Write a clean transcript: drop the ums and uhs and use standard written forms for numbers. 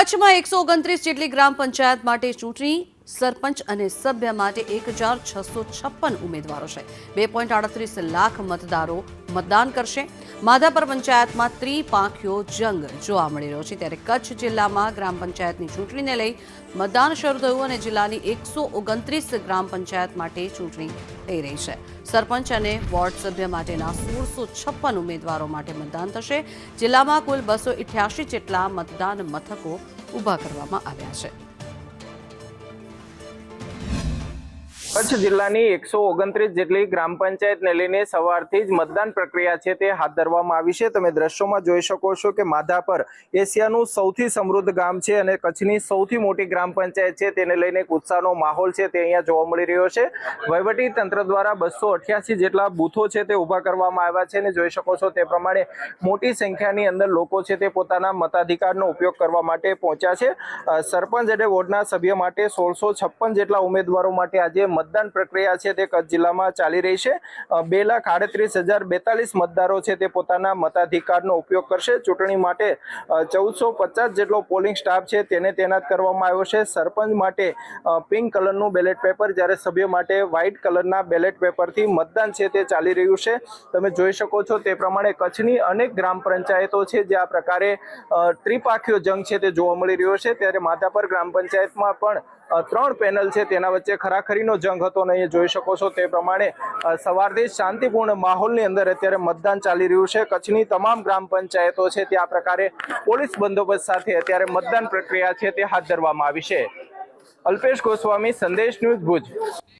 કચ્છમાં 129 જેટલી ગ્રામ પંચાયત માટે ચૂંટણી સરપંચ અને સભ્ય માટે 1656 ઉમેદવારો છે। 2.38 લાખ મતદારો મતદાન કરશે। માધાપર પંચાયતમાં ત્રિપાંખીયો જંગ જોવા મળી રહ્યો છે, ત્યારે કચ્છ જિલ્લામાં ગ્રામ પંચાયતની ચૂંટણીને લઈ મતદાન શરૂ થયું અને જિલ્લાની 129 ગ્રામ પંચાયત માટે ચૂંટણી થઈ રહી છે। સરપંચ અને વોર્ડ સભ્ય માટેના 1656 ઉમેદવારો માટે મતદાન થશે। જિલ્લામાં કુલ 288 જેટલા મતદાન મથકો ઊભા કરવામાં આવ્યા છે। કચ્છ જિલ્લાની 129 જેટલી ગ્રામ પંચાયતને લઈને સવારથી જ મતદાન પ્રક્રિયા છે તે હાથ ધરવામાં આવી છે। તમે દ્રશ્યોમાં જોઈ શકો છો કે માધાપર એશિયાનું સૌથી સમૃદ્ધ ગામ છે અને કચ્છની સૌથી મોટી ગ્રામ પંચાયત છે, તેને લઈને એક ઉત્સાહનો માહોલ છે તે અહીંયા જોવા મળી રહ્યો છે। વહીવટી તંત્ર દ્વારા 288 જેટલા બૂથો છે તે ઊભા કરવામાં આવ્યા છે અને જોઈ શકો છો તે પ્રમાણે મોટી સંખ્યાની અંદર લોકો છે તે પોતાના મતાધિકારનો ઉપયોગ કરવા માટે પહોંચ્યા છે। સરપંચ અને વોર્ડના સભ્ય માટે 1656 જેટલા ઉમેદવારો માટે આજે મતદાન પ્રક્રિયા છે તે કચ્છ જિલ્લામાં ચાલી રહી છે। 2,38,042 મતદારો છે તે પોતાના મતાધિકારનો ઉપયોગ કરશે। ચૂંટણી માટે 1450 જેટલો પોલિંગ સ્ટાફ છે તેને તૈનાત કરવામાં આવ્યો છે। સરપંચ માટે પિંક કલરનું બેલેટ પેપર, જ્યારે સભ્ય માટે વ્હાઇટ કલરના બેલેટ પેપરથી મતદાન છે તે ચાલી રહ્યું છે। તમે જોઈ શકો છો તે પ્રમાણે કચ્છની અનેક ગ્રામ પંચાયતો છે જે આ પ્રકારે ત્રિપાંખીયો જંગ છે તે જોવા મળી રહ્યો છે, ત્યારે માધાપર ગ્રામ પંચાયતમાં પણ 3 પેનલ છે તેના વચ્ચે ખરાખરીનો જંગ હતો અને અહીં જોઈ શકો છો તે પ્રમાણે સવારથી શાંતિપૂર્ણ માહોલની અંદર અત્યારે મતદાન ચાલી રહ્યું છે। કચ્છની તમામ ગ્રામ પંચાયતો છે તે આ પ્રકારે પોલીસ બંદોબસ્ત સાથે અત્યારે મતદાન પ્રક્રિયા છે તે હાથ ધરવામાં આવી છે। અલ્પેશ ગોસ્વામી, સંદેશ ન્યૂઝ, ભુજ।